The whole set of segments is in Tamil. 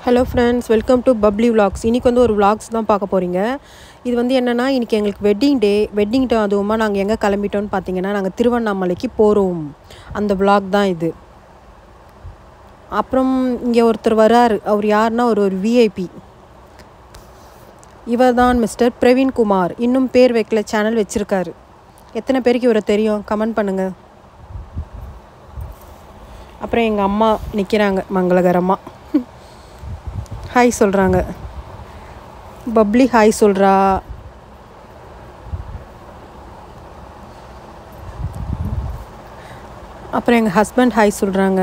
Hello friends, welcome to bubbly vlogs. இன்றைக்கி வந்து ஒரு விலாக்ஸ் தான் பார்க்க போகிறீங்க. இது வந்து என்னென்னா, இன்றைக்கி எங்களுக்கு வெட்டிங் டே அதுவுமா நாங்கள் எங்கே கிளம்பிட்டோன்னு பார்த்தீங்கன்னா, நாங்கள் திருவண்ணாமலைக்கு போகிறோம். அந்த விலாக் தான் இது. அப்புறம் இங்கே ஒருத்தர் வராரு. அவர் யாருன்னா ஒரு விஐபி. இவர் தான் மிஸ்டர் பிரவீன்குமார். இன்னும் பேர் வைக்கல, சேனல் வச்சுருக்காரு. எத்தனை பேருக்கு இவரை தெரியும் கமெண்ட் பண்ணுங்கள். அப்புறம் எங்கள் அம்மா நிற்கிறாங்க மங்களகரமாக. ஹாய் சொல்கிறாங்க. பப்ளி ஹாய் சொல்கிறா. அப்புறம் எங்கள் ஹஸ்பண்ட் ஹாய் சொல்கிறாங்க.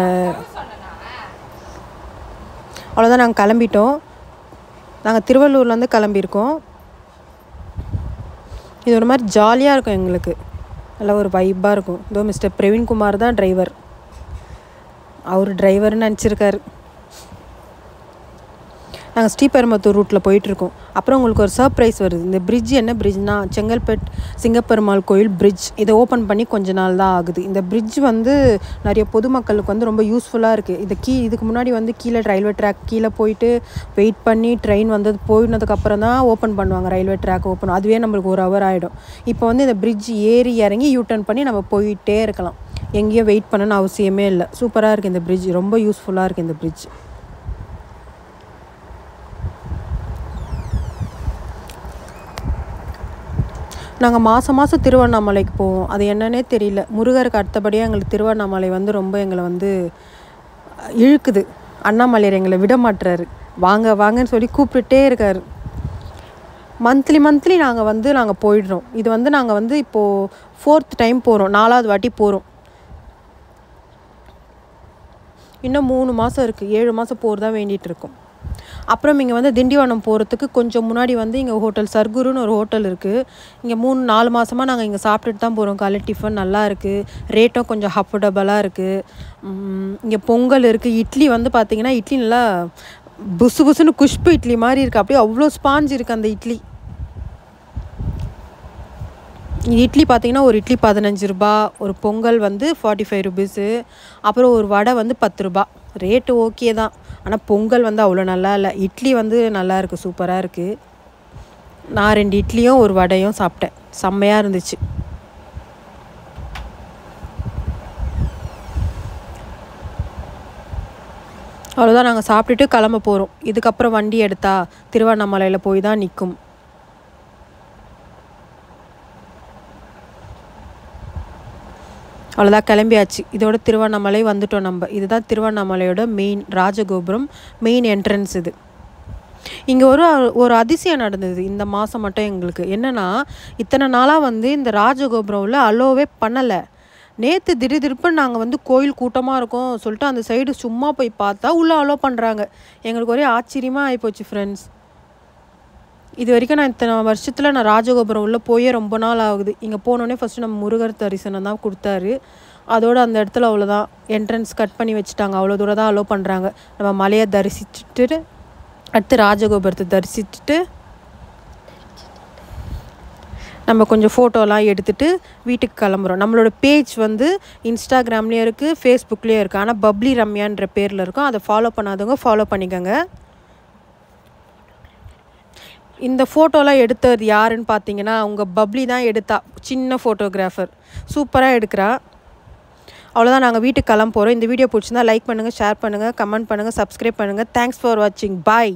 அவ்வளோதான், நாங்கள் கிளம்பிட்டோம். நாங்கள் திருவள்ளூர்லேருந்து கிளம்பியிருக்கோம். இது ஒரு மாதிரி ஜாலியாக இருக்கும் எங்களுக்கு. நல்லா ஒரு வைப்பாக இருக்கும். இதோ மிஸ்டர் பிரவீன்குமார் தான் டிரைவர். அவர் டிரைவர்னு நினச்சிருக்காரு. நாங்கள் ஸ்ரீபெரும்புத்தூர் ரூட்டில் போயிட்டுருக்கோம். அப்புறம் உங்களுக்கு ஒரு சர்ப்ரைஸ் வருது. இந்த பிரிட்ஜ் என்ன பிரிட்ஜ்னா, செங்கல்பட்டு சிங்கப்பெருமாள் கோயில் பிரிட்ஜ். இதை ஓப்பன் பண்ணி கொஞ்ச நாள் தான் ஆகுது. இந்த பிரிட்ஜ் வந்து நிறைய பொதுமக்களுக்கு வந்து ரொம்ப யூஸ்ஃபுல்லாக இருக்குது. இதுக்கு முன்னாடி வந்து கீழே ரயில்வே ட்ராக் கீழே போயிட்டு வெயிட் பண்ணி ட்ரெயின் போயினதுக்கப்புறம் தான் ஓப்பன் பண்ணுவாங்க. ரயில்வே ட்ராக் ஓப்பன் அதுவே நம்மளுக்கு 1 hour ஆகிடும். இப்போ வந்து இந்த பிரிட்ஜ் ஏறி இறங்கி யூட்டர்ன் பண்ணி நம்ம போயிட்டே இருக்கலாம். எங்கேயும் வெயிட் பண்ணணும்னு அவசியமே இல்லை. சூப்பராக இருக்குது இந்த பிரிட்ஜ். ரொம்ப யூஸ்ஃபுல்லாக இருக்குது இந்த பிரிட்ஜ். நாங்கள் மாதம் திருவண்ணாமலைக்கு போவோம். அது என்னன்னே தெரியல. முருகருக்கு அடுத்தபடியாக எங்களுக்கு திருவண்ணாமலை வந்து ரொம்ப எங்களை வந்து இழுக்குது. அண்ணாமலையர் எங்களை விட மாட்டுறாரு. வாங்க வாங்கன்னு சொல்லி கூப்பிட்டுட்டே இருக்காரு. மந்த்லி நாங்கள் போயிடுறோம். இது வந்து நாங்கள் வந்து இப்போது 4th டைம் போகிறோம். 4வது வாட்டி போகிறோம். இன்னும் 3 மாதம் இருக்குது. 7 மாதம் போகிறதா வேண்டிகிட்டு இருக்கோம். அப்புறம் இங்கே வந்து திண்டிவனம் போகிறதுக்கு கொஞ்சம் முன்னாடி வந்து இங்கே ஹோட்டல் சர்க்குருன்னு ஒரு ஹோட்டல் இருக்குது. இங்கே 3-4 மாதமாக நாங்கள் இங்கே சாப்பிட்டுட்டு தான் போகிறோம். காலை டிஃபன் நல்லா இருக்குது. ரேட்டும் கொஞ்சம் அஃபோர்டபுளாக இருக்குது. இங்கே பொங்கல் இருக்குது. இட்லி வந்து பார்த்திங்கன்னா, இட்லி நல்லா புசுன்னு குஷ்பு இட்லி மாதிரி இருக்குது. அப்படியே அவ்வளோ ஸ்பாஞ்ச் இருக்குது அந்த இட்லி. இட்லி பார்த்திங்கன்னா, ஒரு இட்லி 15 ரூபா, ஒரு பொங்கல் வந்து 45 rupees, அப்புறம் ஒரு வடை வந்து 10 ரூபா. ரேட்டு ஓகே தான். ஆனால் பொங்கல் வந்து அவ்வளோ நல்லா இல்லை. இட்லி வந்து நல்லா இருக்குது, சூப்பராக இருக்குது. நான் 2 இட்லியும் ஒரு வடையும் சாப்பிட்டேன். செம்மையாக இருந்துச்சு. அவ்வளோதான், நாங்கள் சாப்பிட்டுட்டு கிளம்ப போகிறோம். இதுக்கப்புறம் வண்டி எடுத்தா திருவண்ணாமலையில் போய் தான் நிற்கும். அவ்வளோதான், கிளம்பியாச்சு. இதோட திருவண்ணாமலை வந்துட்டோம் நம்ம. இதுதான் திருவண்ணாமலையோட மெயின் ராஜகோபுரம், மெயின் என்ட்ரன்ஸ் இது. இங்கே ஒரு அதிசயம் நடந்தது இந்த மாதம் மட்டும் எங்களுக்கு. என்னென்னா, இத்தனை நாளாக வந்து இந்த ராஜகோபுரம் உள்ள அலோவே பண்ணலை. நேற்று திடீர்னு நாங்கள் வந்து கோயில் கூட்டமாக இருக்கோம் சொல்லிட்டு அந்த சைடு சும்மா போய் பார்த்தா உள்ளே அலோ பண்ணுறாங்க. எங்களுக்கு ஒரே ஆச்சரியமாக ஆகிப்போச்சு ஃப்ரெண்ட்ஸ். இது வரைக்கும் நான் இத்தனை வருஷத்தில் நான் ராஜகோபுரம் உள்ளே போயே ரொம்ப நாள் ஆகுது. இங்கே போனோடனே ஃபஸ்ட்டு நம்ம முருகர் தரிசனம் தான் கொடுத்தாரு. அதோடு அந்த இடத்துல அவ்வளோதான், என்ட்ரன்ஸ் கட் பண்ணி வச்சுட்டாங்க. அவ்வளோ தூரம் தான் அலோ பண்ணுறாங்க. நம்ம மலையை தரிசிச்சுட்டு அடுத்து ராஜகோபுரத்தை தரிசிச்சுட்டு நம்ம கொஞ்சம் ஃபோட்டோலாம் எடுத்துகிட்டு வீட்டுக்கு கிளம்புறோம். நம்மளோட பேஜ் வந்து இன்ஸ்டாகிராம்லேயும் இருக்குது, ஃபேஸ்புக்லேயும் இருக்குது. ஆனால் பப்ளி ரம்யான்ற பேரில் இருக்கும். அதை ஃபாலோ பண்ணாதவங்க ஃபாலோ பண்ணிக்கோங்க. இந்த ஃபோட்டோலாம் எடுத்தது யாருன்னு பார்த்தீங்கன்னா, அவங்க பப்ளி தான் எடுத்தா. சின்ன ஃபோட்டோகிராஃபர், சூப்பராக எடுக்கிறா. அவ்வளோதான், நாங்கள் வீட்டுக்கு கிளம்ப போகிறோம். இந்த வீடியோ பிடிச்சிருந்தா லைக் பண்ணுங்கள், ஷேர் பண்ணுங்கள், கமெண்ட் பண்ணுங்கள், சப்ஸ்கிரைப் பண்ணுங்கள். தேங்க்ஸ் ஃபார் வாட்சிங். பாய்.